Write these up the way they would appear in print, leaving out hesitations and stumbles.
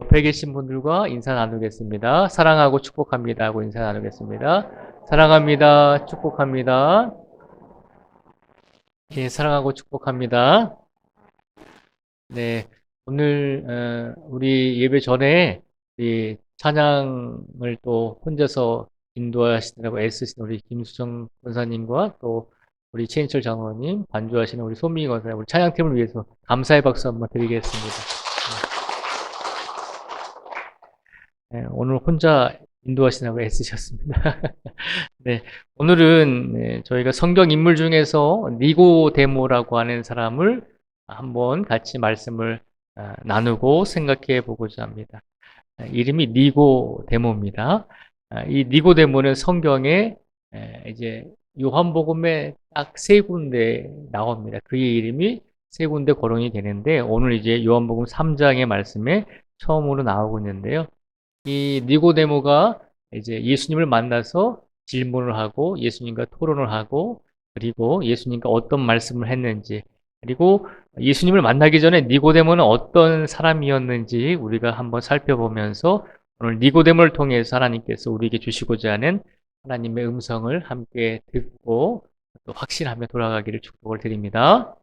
옆에 계신 분들과 인사 나누겠습니다. 사랑하고 축복합니다 하고 인사 나누겠습니다. 사랑합니다. 축복합니다. 예, 사랑하고 축복합니다. 네, 오늘 우리 예배 전에 이 찬양을 또 혼자서 인도하시느라고 애쓰신 우리 김수정 권사님과 또 우리 최인철 장로님, 반주하시는 우리 손민희 권사님, 우리 찬양팀을 위해서 감사의 박수 한번 드리겠습니다. 네, 오늘 혼자 인도하시느라고 애쓰셨습니다. 네, 오늘은 저희가 성경 인물 중에서 니고데모라고 하는 사람을 한번 같이 말씀을 나누고 생각해 보고자 합니다. 이름이 니고데모입니다. 이 니고데모는 성경에 이제 요한복음에 딱 세 군데 나옵니다. 그의 이름이 세 군데 거론이 되는데 오늘 이제 요한복음 3장의 말씀에 처음으로 나오고 있는데요. 이 니고데모가 이제 예수님을 만나서 질문을 하고 예수님과 토론을 하고 그리고 예수님과 어떤 말씀을 했는지 그리고 예수님을 만나기 전에 니고데모는 어떤 사람이었는지 우리가 한번 살펴보면서 오늘 니고데모를 통해서 하나님께서 우리에게 주시고자 하는 하나님의 음성을 함께 듣고 또 확신하며 돌아가기를 축복을 드립니다.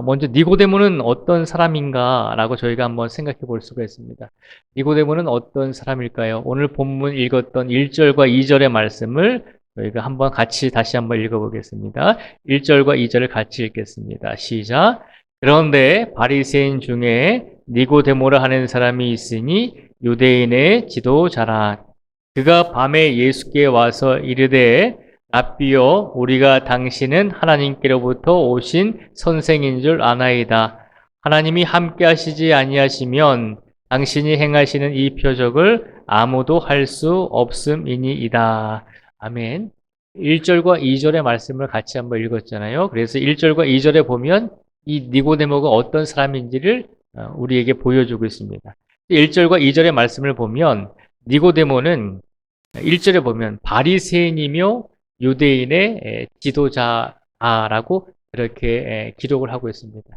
먼저 니고데모는 어떤 사람인가라고 저희가 한번 생각해 볼 수가 있습니다. 니고데모는 어떤 사람일까요? 오늘 본문 읽었던 1절과 2절의 말씀을 저희가 한번 같이 다시 한번 읽어보겠습니다. 1절과 2절을 같이 읽겠습니다. 시작. 그런데 바리새인 중에 니고데모라 하는 사람이 있으니 유대인의 지도자라. 그가 밤에 예수께 와서 이르되 랍비여, 우리가 당신은 하나님께로부터 오신 선생인 줄 아나이다. 하나님이 함께 하시지 아니하시면 당신이 행하시는 이 표적을 아무도 할 수 없음이니이다. 아멘. 1절과 2절의 말씀을 같이 한번 읽었잖아요. 그래서 1절과 2절에 보면 이 니고데모가 어떤 사람인지를 우리에게 보여주고 있습니다. 1절과 2절의 말씀을 보면 니고데모는 1절에 보면 바리새인이며 유대인의 지도자라고 그렇게 기록을 하고 있습니다.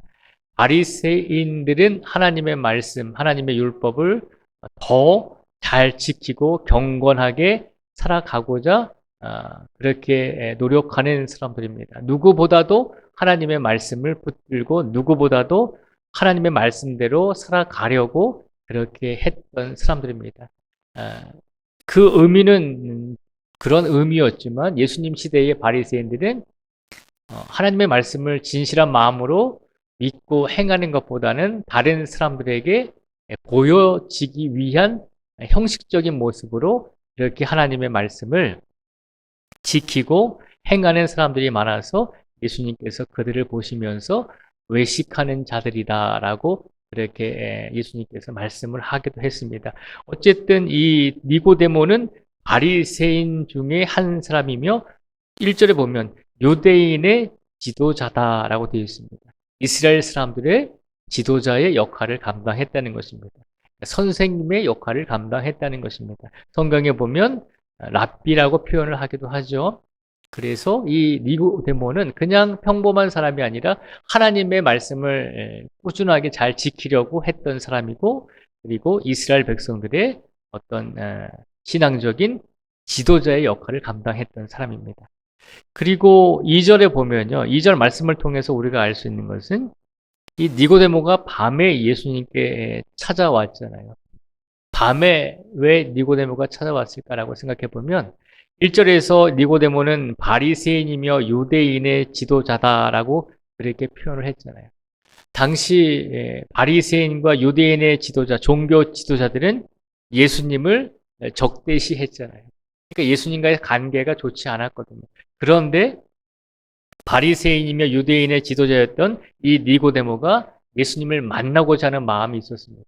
바리새인들은 하나님의 말씀, 하나님의 율법을 더 잘 지키고 경건하게 살아가고자 그렇게 노력하는 사람들입니다. 누구보다도 하나님의 말씀을 붙들고 누구보다도 하나님의 말씀대로 살아가려고 그렇게 했던 사람들입니다. 그 의미는 그런 의미였지만 예수님 시대의 바리새인들은 하나님의 말씀을 진실한 마음으로 믿고 행하는 것보다는 다른 사람들에게 보여지기 위한 형식적인 모습으로 이렇게 하나님의 말씀을 지키고 행하는 사람들이 많아서 예수님께서 그들을 보시면서 외식하는 자들이다라고 그렇게 예수님께서 말씀을 하기도 했습니다. 어쨌든 이 니고데모는 바리새인 중에 한 사람이며 1절에 보면 유대인의 지도자다라고 되어 있습니다. 이스라엘 사람들의 지도자의 역할을 감당했다는 것입니다. 선생님의 역할을 감당했다는 것입니다. 성경에 보면 랍비라고 표현을 하기도 하죠. 그래서 이 니고데모는 그냥 평범한 사람이 아니라 하나님의 말씀을 꾸준하게 잘 지키려고 했던 사람이고 그리고 이스라엘 백성들의 어떤 신앙적인 지도자의 역할을 감당했던 사람입니다. 그리고 2절에 보면요. 2절 말씀을 통해서 우리가 알 수 있는 것은 이 니고데모가 밤에 예수님께 찾아왔잖아요. 밤에 왜 니고데모가 찾아왔을까라고 생각해 보면 1절에서 니고데모는 바리새인이며 유대인의 지도자다라고 그렇게 표현을 했잖아요. 당시 바리새인과 유대인의 지도자, 종교 지도자들은 예수님을 적대시했잖아요. 그러니까 예수님과의 관계가 좋지 않았거든요. 그런데 바리새인이며 유대인의 지도자였던 이 니고데모가 예수님을 만나고자 하는 마음이 있었습니다.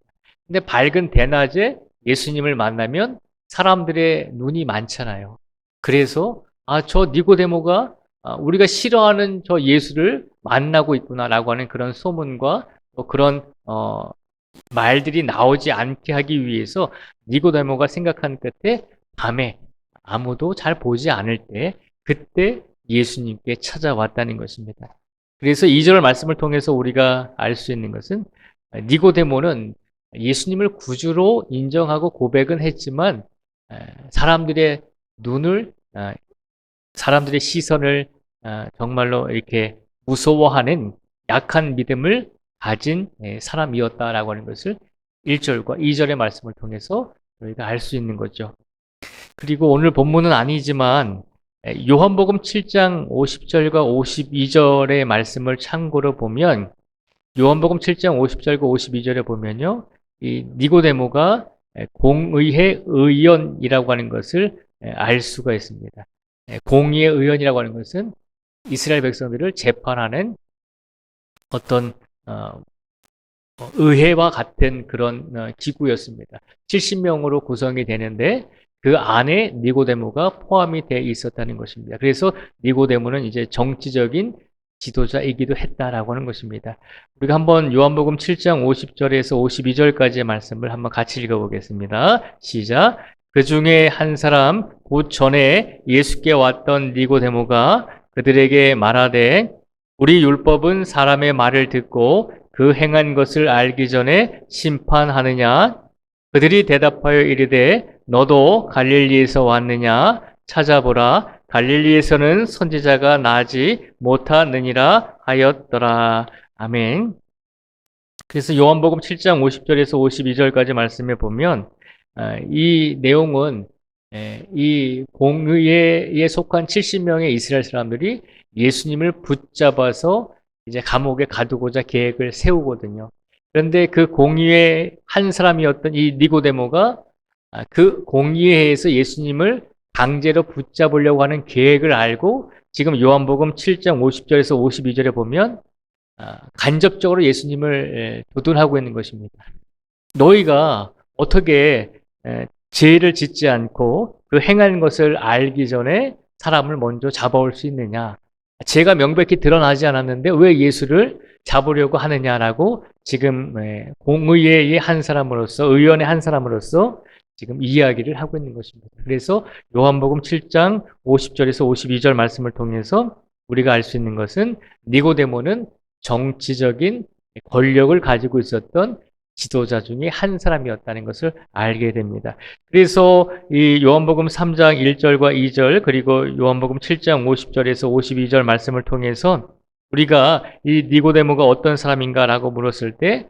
근데 밝은 대낮에 예수님을 만나면 사람들의 눈이 많잖아요. 그래서 저 니고데모가 우리가 싫어하는 저 예수를 만나고 있구나라고 하는 그런 소문과 또 그런 말들이 나오지 않게 하기 위해서 니고데모가 생각한 끝에 밤에 아무도 잘 보지 않을 때 그때 예수님께 찾아왔다는 것입니다. 그래서 2절 말씀을 통해서 우리가 알 수 있는 것은 니고데모는 예수님을 구주로 인정하고 고백은 했지만 사람들의 눈을 사람들의 시선을 정말로 이렇게 무서워하는 약한 믿음을 가진 사람이었다라고 하는 것을 1절과 2절의 말씀을 통해서 저희가 알 수 있는 거죠. 그리고 오늘 본문은 아니지만 요한복음 7장 50절과 52절의 말씀을 참고로 보면 요한복음 7장 50절과 52절에 보면요. 이 니고데모가 공의의 의원이라고 하는 것을 알 수가 있습니다. 공의의 의원이라고 하는 것은 이스라엘 백성들을 재판하는 어떤 의회와 같은 그런 기구였습니다. 70명으로 구성이 되는데 그 안에 니고데모가 포함이 되어 있었다는 것입니다. 그래서 니고데모는 이제 정치적인 지도자이기도 했다라고 하는 것입니다. 우리가 한번 요한복음 7장 50절에서 52절까지의 말씀을 한번 같이 읽어보겠습니다. 시작. 그 중에 한 사람 곧 전에 예수께 왔던 니고데모가 그들에게 말하되 우리 율법은 사람의 말을 듣고 그 행한 것을 알기 전에 심판하느냐? 그들이 대답하여 이르되 너도 갈릴리에서 왔느냐? 찾아보라. 갈릴리에서는 선지자가 나지 못하느니라 하였더라. 아멘. 그래서 요한복음 7장 50절에서 52절까지 말씀해 보면 이 내용은 이 공의에 속한 70명의 이스라엘 사람들이 예수님을 붙잡아서 이제 감옥에 가두고자 계획을 세우거든요. 그런데 그 공의의 한 사람이었던 이 니고데모가 그 공의회에서 예수님을 강제로 붙잡으려고 하는 계획을 알고 지금 요한복음 7장 50절에서 52절에 보면 간접적으로 예수님을 도둔하고 있는 것입니다. 너희가 어떻게 죄를 짓지 않고 그 행한 것을 알기 전에 사람을 먼저 잡아올 수 있느냐? 죄가 명백히 드러나지 않았는데 왜 예수를 잡으려고 하느냐라고 지금 공의의 한 사람으로서 의원의 한 사람으로서 지금 이야기를 하고 있는 것입니다. 그래서 요한복음 7장 50절에서 52절 말씀을 통해서 우리가 알 수 있는 것은 니고데모는 정치적인 권력을 가지고 있었던 지도자 중에 한 사람이었다는 것을 알게 됩니다. 그래서 이 요한복음 3장 1절과 2절 그리고 요한복음 7장 50절에서 52절 말씀을 통해서 우리가 이 니고데모가 어떤 사람인가라고 물었을 때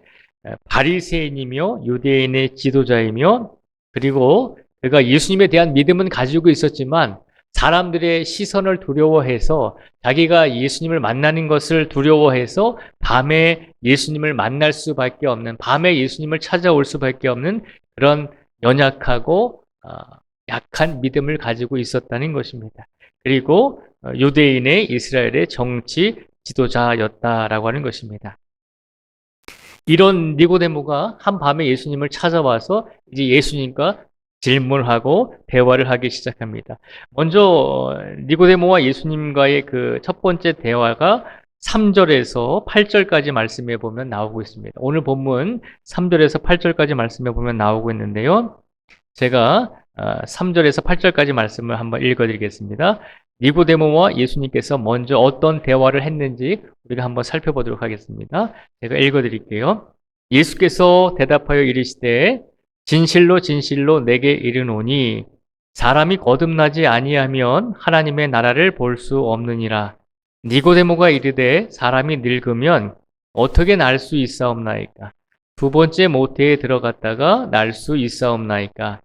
바리새인이며 유대인의 지도자이며 그리고 그가 예수님에 대한 믿음은 가지고 있었지만 사람들의 시선을 두려워해서 자기가 예수님을 만나는 것을 두려워해서 밤에 예수님을 만날 수밖에 없는 밤에 예수님을 찾아올 수밖에 없는 그런 연약하고 약한 믿음을 가지고 있었다는 것입니다. 그리고 유대인의 이스라엘의 정치 지도자였다라고 하는 것입니다. 이런 니고데모가 한밤에 예수님을 찾아와서 이제 예수님과 질문하고 대화를 하기 시작합니다. 먼저 니고데모와 예수님과의 그 첫 번째 대화가 3절에서 8절까지 말씀해 보면 나오고 있습니다. 오늘 본문 3절에서 8절까지 말씀해 보면 나오고 있는데요. 제가 3절에서 8절까지 말씀을 한번 읽어드리겠습니다. 니고데모와 예수님께서 먼저 어떤 대화를 했는지 우리가 한번 살펴보도록 하겠습니다. 제가 읽어드릴게요. 예수께서 대답하여 이르시되 진실로 진실로 내게 이르노니 사람이 거듭나지 아니하면 하나님의 나라를 볼 수 없느니라. 니고데모가 이르되 사람이 늙으면 어떻게 날 수 있사옵나이까? 두 번째 모태에 들어갔다가 날 수 있사옵나이까?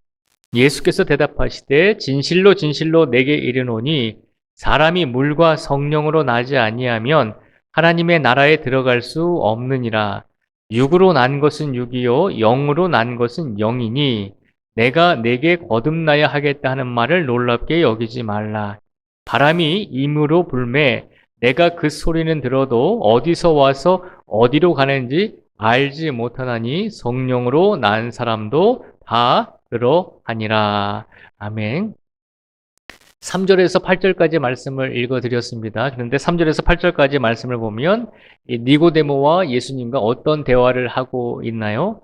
예수께서 대답하시되 진실로 진실로 내게 이르노니 사람이 물과 성령으로 나지 아니하면 하나님의 나라에 들어갈 수 없느니라. 육으로 난 것은 육이요 영으로 난 것은 영이니 내가 내게 거듭나야 하겠다 하는 말을 놀랍게 여기지 말라. 바람이 임으로 불매 내가 그 소리는 들어도 어디서 와서 어디로 가는지 알지 못하나니 성령으로 난 사람도 다 그러하니라. 아멘. 3절에서 8절까지 말씀을 읽어드렸습니다. 그런데 3절에서 8절까지 말씀을 보면 니고데모와 예수님과 어떤 대화를 하고 있나요?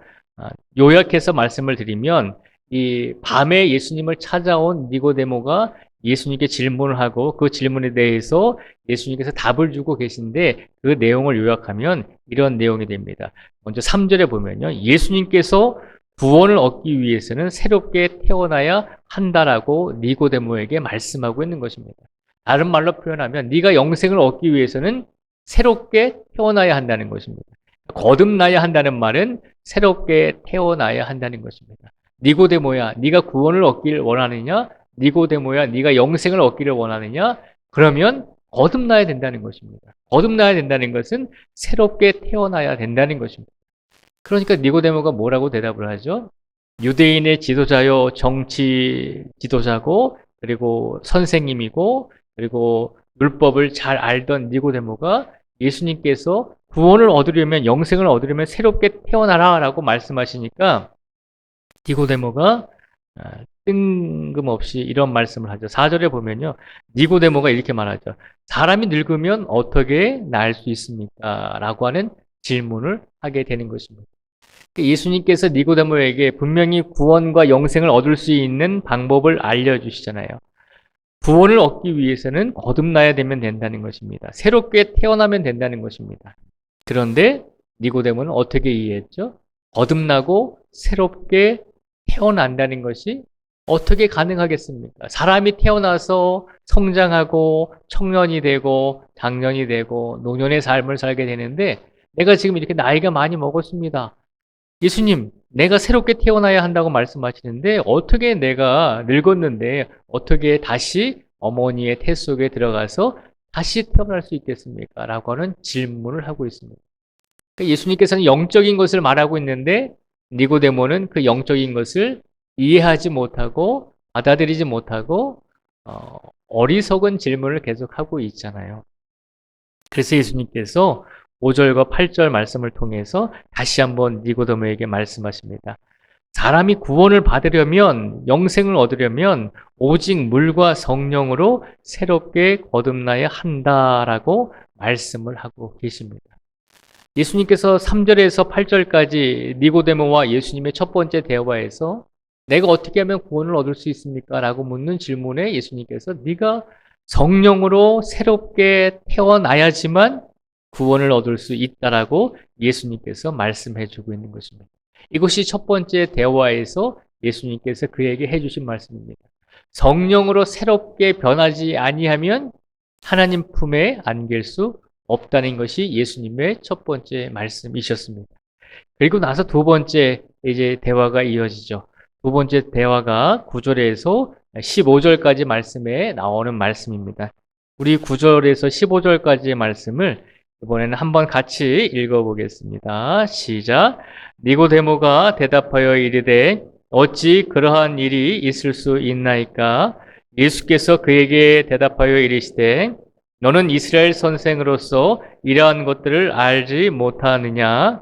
요약해서 말씀을 드리면 이 밤에 예수님을 찾아온 니고데모가 예수님께 질문을 하고 그 질문에 대해서 예수님께서 답을 주고 계신데 그 내용을 요약하면 이런 내용이 됩니다. 먼저 3절에 보면요. 예수님께서 구원을 얻기 위해서는 새롭게 태어나야 한다라고 니고데모에게 말씀하고 있는 것입니다. 다른 말로 표현하면 네가 영생을 얻기 위해서는 새롭게 태어나야 한다는 것입니다. 거듭나야 한다는 말은 새롭게 태어나야 한다는 것입니다. 니고데모야, 네가 구원을 얻기를 원하느냐? 니고데모야, 네가 영생을 얻기를 원하느냐? 그러면 거듭나야 된다는 것입니다. 거듭나야 된다는 것은 새롭게 태어나야 된다는 것입니다. 그러니까 니고데모가 뭐라고 대답을 하죠? 유대인의 지도자요, 정치 지도자고, 그리고 선생님이고, 그리고 율법을 잘 알던 니고데모가 예수님께서 구원을 얻으려면, 영생을 얻으려면 새롭게 태어나라라고 말씀하시니까 니고데모가 뜬금없이 이런 말씀을 하죠. 4절에 보면요. 니고데모가 이렇게 말하죠. 사람이 늙으면 어떻게 날 수 있습니까? 라고 하는 질문을 하게 되는 것입니다. 예수님께서 니고데모에게 분명히 구원과 영생을 얻을 수 있는 방법을 알려주시잖아요. 구원을 얻기 위해서는 거듭나야 되면 된다는 것입니다. 새롭게 태어나면 된다는 것입니다. 그런데 니고데모는 어떻게 이해했죠? 거듭나고 새롭게 태어난다는 것이 어떻게 가능하겠습니까? 사람이 태어나서 성장하고 청년이 되고 장년이 되고 노년의 삶을 살게 되는데 내가 지금 이렇게 나이가 많이 먹었습니다. 예수님, 내가 새롭게 태어나야 한다고 말씀하시는데 어떻게 내가 늙었는데 어떻게 다시 어머니의 태 속에 들어가서 다시 태어날 수 있겠습니까? 라고 하는 질문을 하고 있습니다. 그러니까 예수님께서는 영적인 것을 말하고 있는데 니고데모는 그 영적인 것을 이해하지 못하고 받아들이지 못하고 어리석은 질문을 계속하고 있잖아요. 그래서 예수님께서 5절과 8절 말씀을 통해서 다시 한번 니고데모에게 말씀하십니다. 사람이 구원을 받으려면 영생을 얻으려면 오직 물과 성령으로 새롭게 거듭나야 한다라고 말씀을 하고 계십니다. 예수님께서 3절에서 8절까지 니고데모와 예수님의 첫 번째 대화에서 내가 어떻게 하면 구원을 얻을 수 있습니까? 라고 묻는 질문에 예수님께서 네가 성령으로 새롭게 태어나야지만 구원을 얻을 수 있다라고 예수님께서 말씀해 주고 있는 것입니다. 이것이 첫 번째 대화에서 예수님께서 그에게 해주신 말씀입니다. 성령으로 새롭게 변하지 아니하면 하나님 품에 안길 수 없다는 것이 예수님의 첫 번째 말씀이셨습니다. 그리고 나서 두 번째 이제 대화가 이어지죠. 두 번째 대화가 9절에서 15절까지 말씀에 나오는 말씀입니다. 우리 9절에서 15절까지의 말씀을 이번에는 한번 같이 읽어보겠습니다. 시작. 니고데모가 대답하여 이르되 어찌 그러한 일이 있을 수 있나이까? 예수께서 그에게 대답하여 이르시되 너는 이스라엘 선생으로서 이러한 것들을 알지 못하느냐?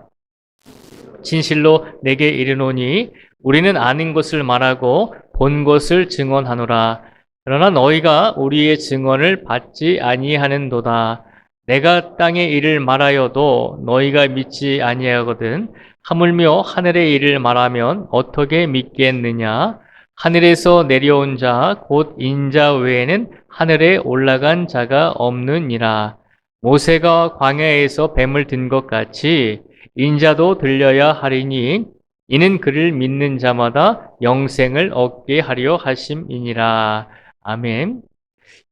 진실로 내게 이르노니 우리는 아는 것을 말하고 본 것을 증언하노라. 그러나 너희가 우리의 증언을 받지 아니하는도다. 내가 땅의 일을 말하여도 너희가 믿지 아니하거든. 하물며 하늘의 일을 말하면 어떻게 믿겠느냐? 하늘에서 내려온 자 곧 인자 외에는 하늘에 올라간 자가 없느니라. 모세가 광야에서 뱀을 든 것 같이 인자도 들려야 하리니 이는 그를 믿는 자마다 영생을 얻게 하려 하심이니라. 아멘.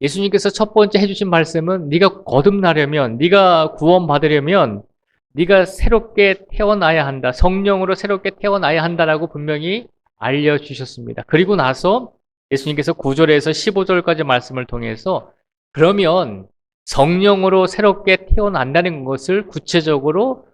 예수님께서 첫 번째 해주신 말씀은 네가 거듭나려면, 네가 구원받으려면 네가 새롭게 태어나야 한다. 성령으로 새롭게 태어나야 한다라고 분명히 알려주셨습니다. 그리고 나서 예수님께서 9절에서 15절까지 말씀을 통해서 그러면 성령으로 새롭게 태어난다는 것을 구체적으로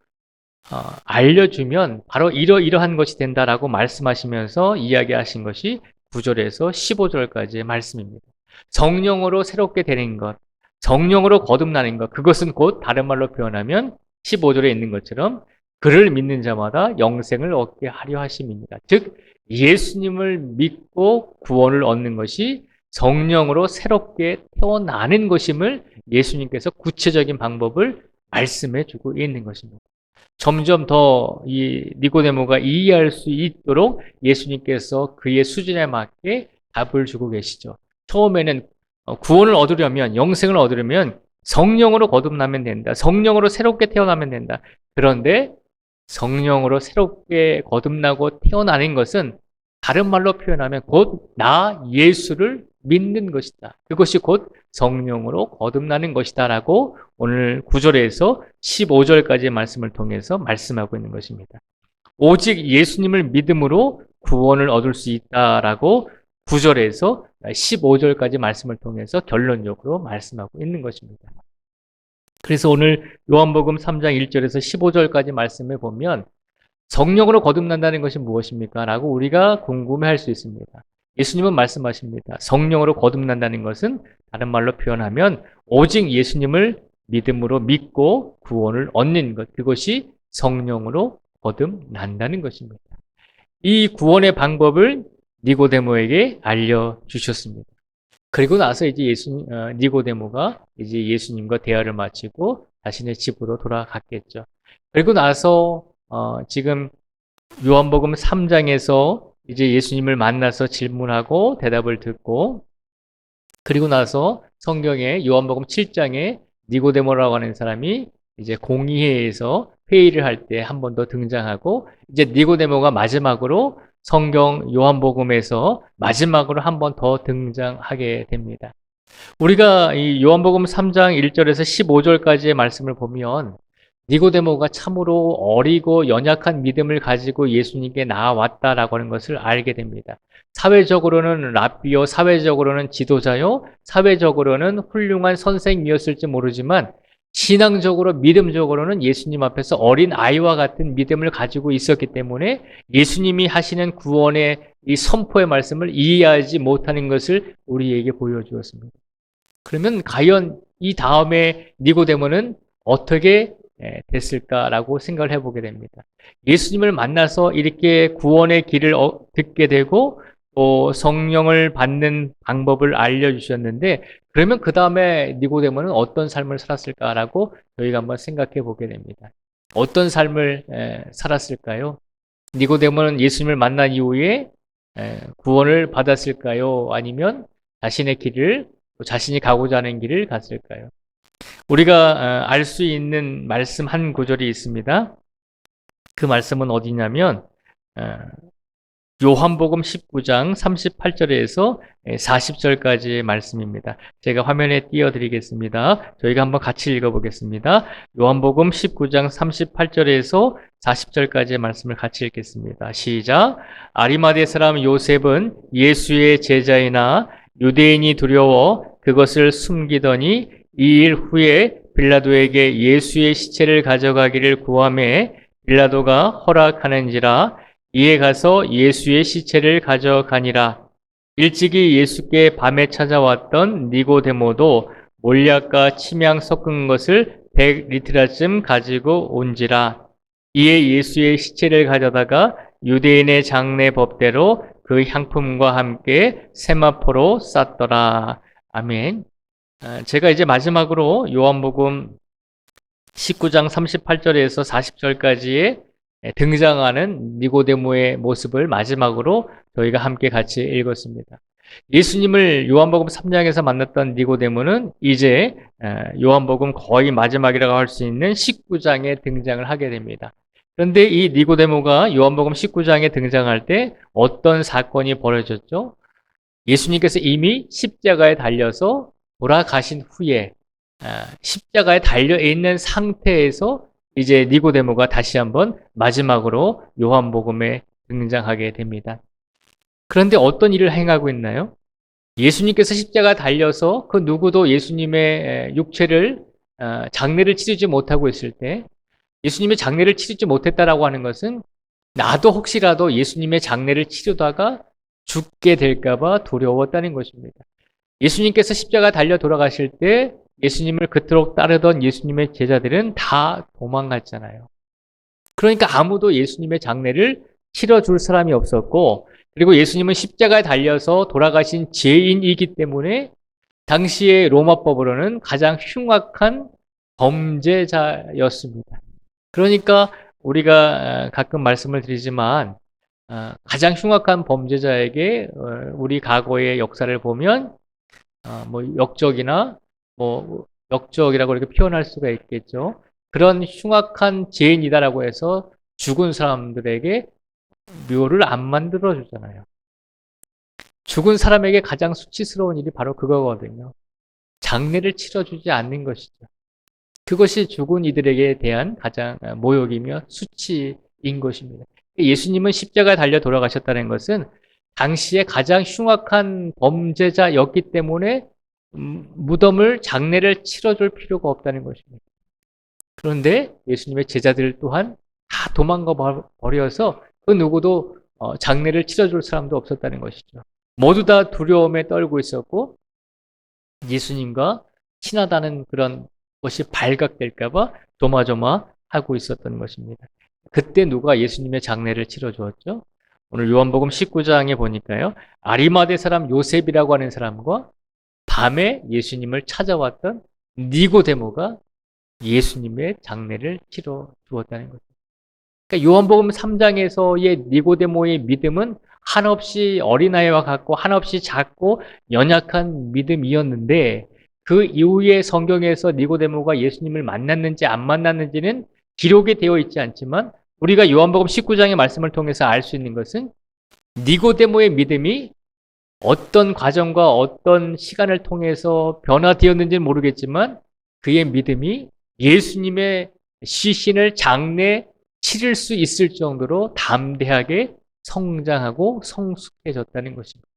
알려주면 바로 이러한 것이 된다라고 말씀하시면서 이야기하신 것이 9절에서 15절까지의 말씀입니다. 성령으로 새롭게 되는 것, 성령으로 거듭나는 것, 그것은 곧 다른 말로 표현하면 15절에 있는 것처럼 그를 믿는 자마다 영생을 얻게 하려 하심입니다. 즉 예수님을 믿고 구원을 얻는 것이 성령으로 새롭게 태어나는 것임을 예수님께서 구체적인 방법을 말씀해 주고 있는 것입니다. 점점 더 이 니고데모가 이해할 수 있도록 예수님께서 그의 수준에 맞게 답을 주고 계시죠. 처음에는 구원을 얻으려면, 영생을 얻으려면 성령으로 거듭나면 된다. 성령으로 새롭게 태어나면 된다. 그런데 성령으로 새롭게 거듭나고 태어나는 것은 다른 말로 표현하면 곧 나 예수를 믿는 것이다. 그것이 곧 성령으로 거듭나는 것이다 라고 오늘 9절에서 15절까지의 말씀을 통해서 말씀하고 있는 것입니다. 오직 예수님을 믿음으로 구원을 얻을 수 있다라고 9절에서 15절까지 말씀을 통해서 결론적으로 말씀하고 있는 것입니다. 그래서 오늘 요한복음 3장 1절에서 15절까지 말씀을 보면 성령으로 거듭난다는 것이 무엇입니까? 라고 우리가 궁금해할 수 있습니다. 예수님은 말씀하십니다. 성령으로 거듭난다는 것은 다른 말로 표현하면 오직 예수님을 믿음으로 믿고 구원을 얻는 것, 그것이 성령으로 거듭난다는 것입니다. 이 구원의 방법을 니고데모에게 알려주셨습니다. 그리고 나서 이제 니고데모가 이제 예수님과 대화를 마치고 자신의 집으로 돌아갔겠죠. 그리고 나서 지금 요한복음 3장에서 이제 예수님을 만나서 질문하고 대답을 듣고, 그리고 나서 성경에 요한복음 7장에 니고데모라고 하는 사람이 이제 공의회에서 회의를 할 때 한 번 더 등장하고, 이제 니고데모가 마지막으로 성경 요한복음에서 마지막으로 한 번 더 등장하게 됩니다. 우리가 이 요한복음 3장 1절에서 15절까지의 말씀을 보면 니고데모가 참으로 어리고 연약한 믿음을 가지고 예수님께 나아왔다라고 하는 것을 알게 됩니다. 사회적으로는 랍비요, 사회적으로는 지도자요, 사회적으로는 훌륭한 선생이었을지 모르지만 신앙적으로, 믿음적으로는 예수님 앞에서 어린 아이와 같은 믿음을 가지고 있었기 때문에 예수님이 하시는 구원의 이 선포의 말씀을 이해하지 못하는 것을 우리에게 보여주었습니다. 그러면 과연 이 다음에 니고데모는 어떻게 됐을까라고 생각을 해보게 됩니다. 예수님을 만나서 이렇게 구원의 길을 듣게 되고 또 성령을 받는 방법을 알려주셨는데, 그러면 그 다음에 니고데모는 어떤 삶을 살았을까라고 저희가 한번 생각해 보게 됩니다. 어떤 삶을 살았을까요? 니고데모는 예수님을 만난 이후에 구원을 받았을까요? 아니면 자신의 길을, 자신이 가고자 하는 길을 갔을까요? 우리가 알 수 있는 말씀 한 구절이 있습니다. 그 말씀은 어디냐면 요한복음 19장 38절에서 40절까지의 말씀입니다. 제가 화면에 띄워드리겠습니다. 저희가 한번 같이 읽어보겠습니다. 요한복음 19장 38절에서 40절까지의 말씀을 같이 읽겠습니다. 시작. 아리마대 사람 요셉은 예수의 제자이나 유대인이 두려워 그것을 숨기더니 2일 후에 빌라도에게 예수의 시체를 가져가기를 구하매 빌라도가 허락하는지라. 이에 가서 예수의 시체를 가져가니라. 일찍이 예수께 밤에 찾아왔던 니고데모도 몰약과 침향 섞은 것을 100리트라쯤 가지고 온지라. 이에 예수의 시체를 가져다가 유대인의 장례 법대로 그 향품과 함께 세마포로 쌌더라. 아멘. 제가 이제 마지막으로 요한복음 19장 38절에서 40절까지의 등장하는 니고데모의 모습을 마지막으로 저희가 함께 같이 읽었습니다. 예수님을 요한복음 3장에서 만났던 니고데모는 이제 요한복음 거의 마지막이라고 할 수 있는 19장에 등장을 하게 됩니다. 그런데 이 니고데모가 요한복음 19장에 등장할 때 어떤 사건이 벌어졌죠? 예수님께서 이미 십자가에 달려서 돌아가신 후에 십자가에 달려있는 상태에서 이제 니고데모가 다시 한번 마지막으로 요한복음에 등장하게 됩니다. 그런데 어떤 일을 행하고 있나요? 예수님께서 십자가에 달려서 그 누구도 예수님의 육체를 장례를 치르지 못하고 있을 때, 예수님의 장례를 치르지 못했다라고 하는 것은 나도 혹시라도 예수님의 장례를 치르다가 죽게 될까봐 두려웠다는 것입니다. 예수님께서 십자가 달려 돌아가실 때 예수님을 그토록 따르던 예수님의 제자들은 다 도망갔잖아요. 그러니까 아무도 예수님의 장례를 치러줄 사람이 없었고, 그리고 예수님은 십자가에 달려서 돌아가신 죄인이기 때문에 당시의 로마법으로는 가장 흉악한 범죄자였습니다. 그러니까 우리가 가끔 말씀을 드리지만 가장 흉악한 범죄자에게 우리 과거의 역사를 보면 뭐 역적이나 뭐 역적이라고 이렇게 표현할 수가 있겠죠. 그런 흉악한 죄인이다라고 해서 죽은 사람들에게 묘를 안 만들어 주잖아요. 죽은 사람에게 가장 수치스러운 일이 바로 그거거든요. 장례를 치러주지 않는 것이죠. 그것이 죽은 이들에게 대한 가장 모욕이며 수치인 것입니다. 예수님은 십자가에 달려 돌아가셨다는 것은 당시에 가장 흉악한 범죄자였기 때문에 무덤을 장례를 치러줄 필요가 없다는 것입니다. 그런데 예수님의 제자들 또한 다 도망가 버려서 그 누구도 장례를 치러줄 사람도 없었다는 것이죠. 모두 다 두려움에 떨고 있었고 예수님과 친하다는 그런 것이 발각될까봐 조마조마하고 있었던 것입니다. 그때 누가 예수님의 장례를 치러주었죠? 오늘 요한복음 19장에 보니까요. 아리마대 사람 요셉이라고 하는 사람과 밤에 예수님을 찾아왔던 니고데모가 예수님의 장례를 치러 주었다는 거죠. 그러니까 요한복음 3장에서의 니고데모의 믿음은 한없이 어린아이와 같고 한없이 작고 연약한 믿음이었는데 그 이후에 성경에서 니고데모가 예수님을 만났는지 안 만났는지는 기록이 되어 있지 않지만 우리가 요한복음 19장의 말씀을 통해서 알 수 있는 것은 니고데모의 믿음이 어떤 과정과 어떤 시간을 통해서 변화되었는지는 모르겠지만 그의 믿음이 예수님의 시신을 장례 치를 수 있을 정도로 담대하게 성장하고 성숙해졌다는 것입니다.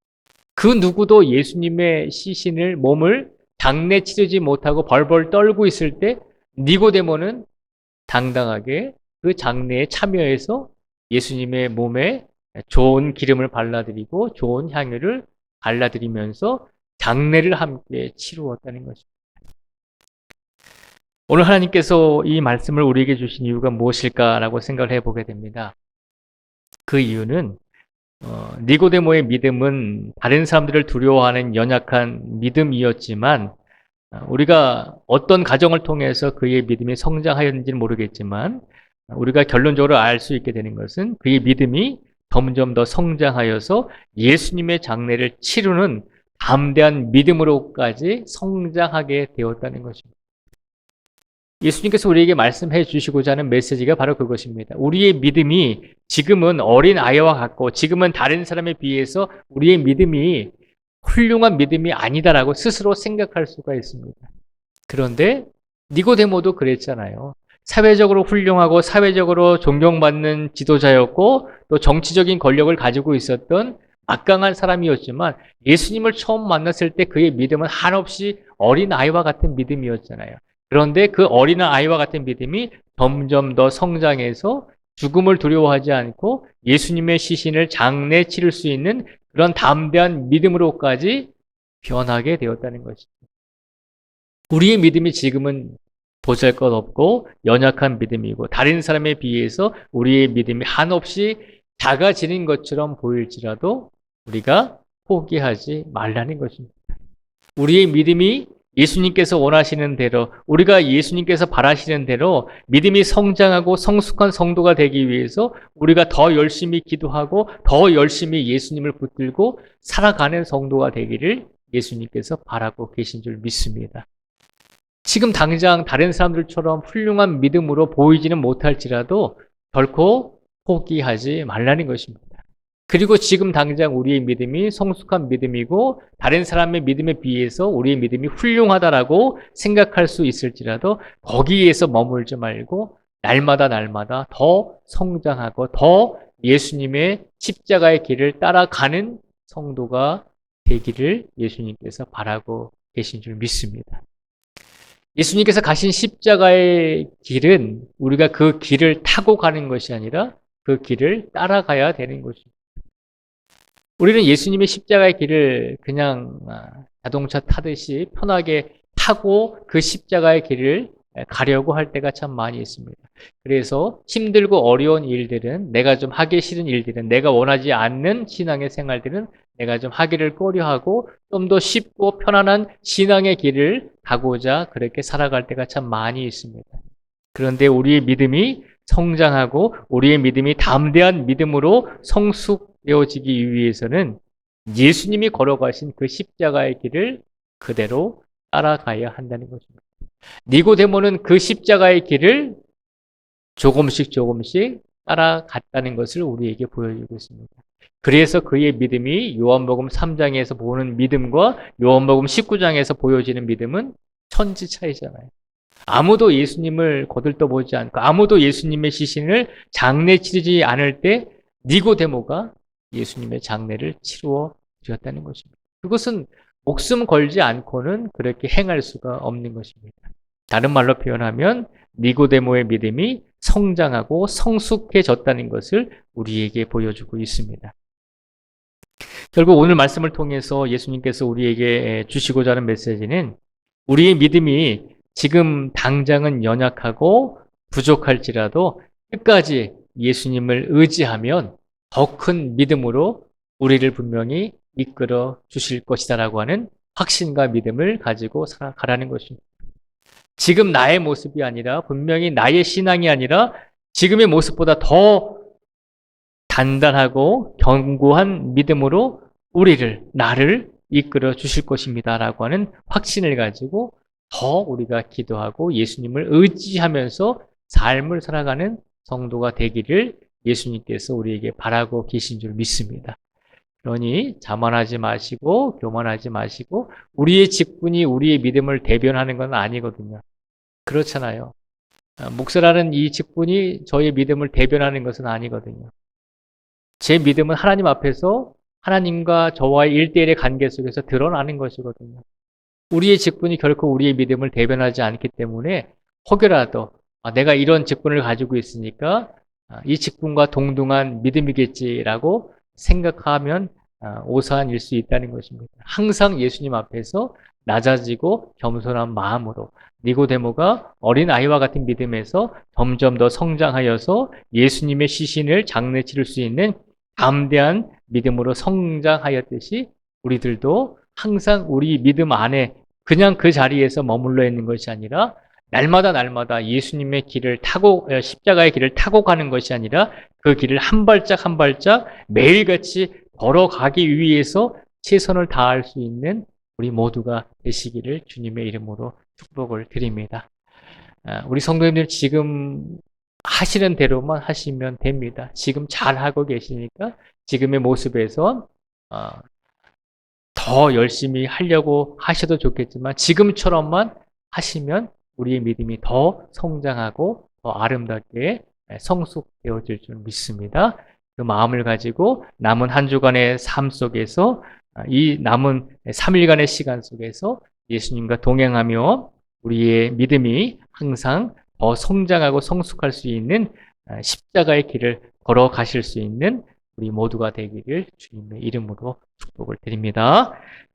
그 누구도 예수님의 시신을 몸을 장례 치르지 못하고 벌벌 떨고 있을 때 니고데모는 당당하게 그 장례에 참여해서 예수님의 몸에 좋은 기름을 발라드리고 좋은 향유를 발라드리면서 장례를 함께 치루었다는 것입니다. 오늘 하나님께서 이 말씀을 우리에게 주신 이유가 무엇일까라고 생각을 해보게 됩니다. 그 이유는 니고데모의 믿음은 다른 사람들을 두려워하는 연약한 믿음이었지만 우리가 어떤 과정을 통해서 그의 믿음이 성장하였는지는 모르겠지만 우리가 결론적으로 알 수 있게 되는 것은 그의 믿음이 점점 더 성장하여서 예수님의 장례를 치르는 담대한 믿음으로까지 성장하게 되었다는 것입니다. 예수님께서 우리에게 말씀해 주시고자 하는 메시지가 바로 그것입니다. 우리의 믿음이 지금은 어린 아이와 같고 지금은 다른 사람에 비해서 우리의 믿음이 훌륭한 믿음이 아니다라고 스스로 생각할 수가 있습니다. 그런데 니고데모도 그랬잖아요. 사회적으로 훌륭하고 사회적으로 존경받는 지도자였고 또 정치적인 권력을 가지고 있었던 막강한 사람이었지만 예수님을 처음 만났을 때 그의 믿음은 한없이 어린 아이와 같은 믿음이었잖아요. 그런데 그 어린 아이와 같은 믿음이 점점 더 성장해서 죽음을 두려워하지 않고 예수님의 시신을 장례 치를 수 있는 그런 담대한 믿음으로까지 변하게 되었다는 것이죠. 우리의 믿음이 지금은 보잘것없고 연약한 믿음이고 다른 사람에 비해서 우리의 믿음이 한없이 작아지는 것처럼 보일지라도 우리가 포기하지 말라는 것입니다. 우리의 믿음이 예수님께서 원하시는 대로 우리가 예수님께서 바라시는 대로 믿음이 성장하고 성숙한 성도가 되기 위해서 우리가 더 열심히 기도하고 더 열심히 예수님을 붙들고 살아가는 성도가 되기를 예수님께서 바라고 계신 줄 믿습니다. 지금 당장 다른 사람들처럼 훌륭한 믿음으로 보이지는 못할지라도 결코 포기하지 말라는 것입니다. 그리고 지금 당장 우리의 믿음이 성숙한 믿음이고 다른 사람의 믿음에 비해서 우리의 믿음이 훌륭하다라고 생각할 수 있을지라도 거기에서 머물지 말고 날마다 더 성장하고 더 예수님의 십자가의 길을 따라가는 성도가 되기를 예수님께서 바라고 계신 줄 믿습니다. 예수님께서 가신 십자가의 길은 우리가 그 길을 타고 가는 것이 아니라 그 길을 따라가야 되는 것입니다. 우리는 예수님의 십자가의 길을 그냥 자동차 타듯이 편하게 타고 그 십자가의 길을 가려고 할 때가 참 많이 있습니다. 그래서 힘들고 어려운 일들은 내가 좀 하기 싫은 일들은 내가 원하지 않는 신앙의 생활들은 내가 좀 하기를 꺼려하고 좀 더 쉽고 편안한 신앙의 길을 가고자 그렇게 살아갈 때가 참 많이 있습니다. 그런데 우리의 믿음이 성장하고 우리의 믿음이 담대한 믿음으로 성숙되어지기 위해서는 예수님이 걸어가신 그 십자가의 길을 그대로 따라가야 한다는 것입니다. 니고데모는 그 십자가의 길을 조금씩 조금씩 따라갔다는 것을 우리에게 보여주고 있습니다. 그래서 그의 믿음이 요한복음 3장에서 보는 믿음과 요한복음 19장에서 보여지는 믿음은 천지 차이잖아요. 아무도 예수님을 거들떠보지 않고 아무도 예수님의 시신을 장례 치르지 않을 때 니고데모가 예수님의 장례를 치루어 드렸다는 것입니다. 그것은 목숨 걸지 않고는 그렇게 행할 수가 없는 것입니다. 다른 말로 표현하면 니고데모의 믿음이 성장하고 성숙해졌다는 것을 우리에게 보여주고 있습니다. 결국 오늘 말씀을 통해서 예수님께서 우리에게 주시고자 하는 메시지는 우리의 믿음이 지금 당장은 연약하고 부족할지라도 끝까지 예수님을 의지하면 더 큰 믿음으로 우리를 분명히 이끌어 주실 것이다라고 하는 확신과 믿음을 가지고 살아가라는 것입니다. 지금 나의 모습이 아니라 분명히 나의 신앙이 아니라 지금의 모습보다 더 단단하고 견고한 믿음으로 나를 이끌어 주실 것입니다라고 하는 확신을 가지고 더 우리가 기도하고 예수님을 의지하면서 삶을 살아가는 성도가 되기를 예수님께서 우리에게 바라고 계신 줄 믿습니다. 그러니 자만하지 마시고 교만하지 마시고 우리의 직분이 우리의 믿음을 대변하는 건 아니거든요. 그렇잖아요. 목사라는 이 직분이 저의 믿음을 대변하는 것은 아니거든요. 제 믿음은 하나님 앞에서 하나님과 저와의 1대1의 관계 속에서 드러나는 것이거든요. 우리의 직분이 결코 우리의 믿음을 대변하지 않기 때문에 혹여라도 내가 이런 직분을 가지고 있으니까 이 직분과 동등한 믿음이겠지라고 생각하면 오산일 수 있다는 것입니다. 항상 예수님 앞에서 낮아지고 겸손한 마음으로 니고데모가 어린아이와 같은 믿음에서 점점 더 성장하여서 예수님의 시신을 장례 치를 수 있는 담대한 믿음으로 성장하였듯이 우리들도 항상 우리 믿음 안에 그냥 그 자리에서 머물러 있는 것이 아니라 날마다 예수님의 길을 타고 십자가의 길을 타고 가는 것이 아니라 그 길을 한 발짝 한 발짝 매일같이 걸어가기 위해서 최선을 다할 수 있는 우리 모두가 되시기를 주님의 이름으로 축복을 드립니다. 우리 성도님들 지금 하시는 대로만 하시면 됩니다. 지금 잘하고 계시니까 지금의 모습에서 더 열심히 하려고 하셔도 좋겠지만 지금처럼만 하시면 우리의 믿음이 더 성장하고 더 아름답게 성숙되어질 줄 믿습니다. 그 마음을 가지고 남은 한 주간의 삶 속에서 이 남은 3일간의 시간 속에서 예수님과 동행하며 우리의 믿음이 항상 더 성장하고 성숙할 수 있는 십자가의 길을 걸어가실 수 있는 우리 모두가 되기를 주님의 이름으로 축복을 드립니다.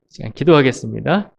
시간 기도하겠습니다.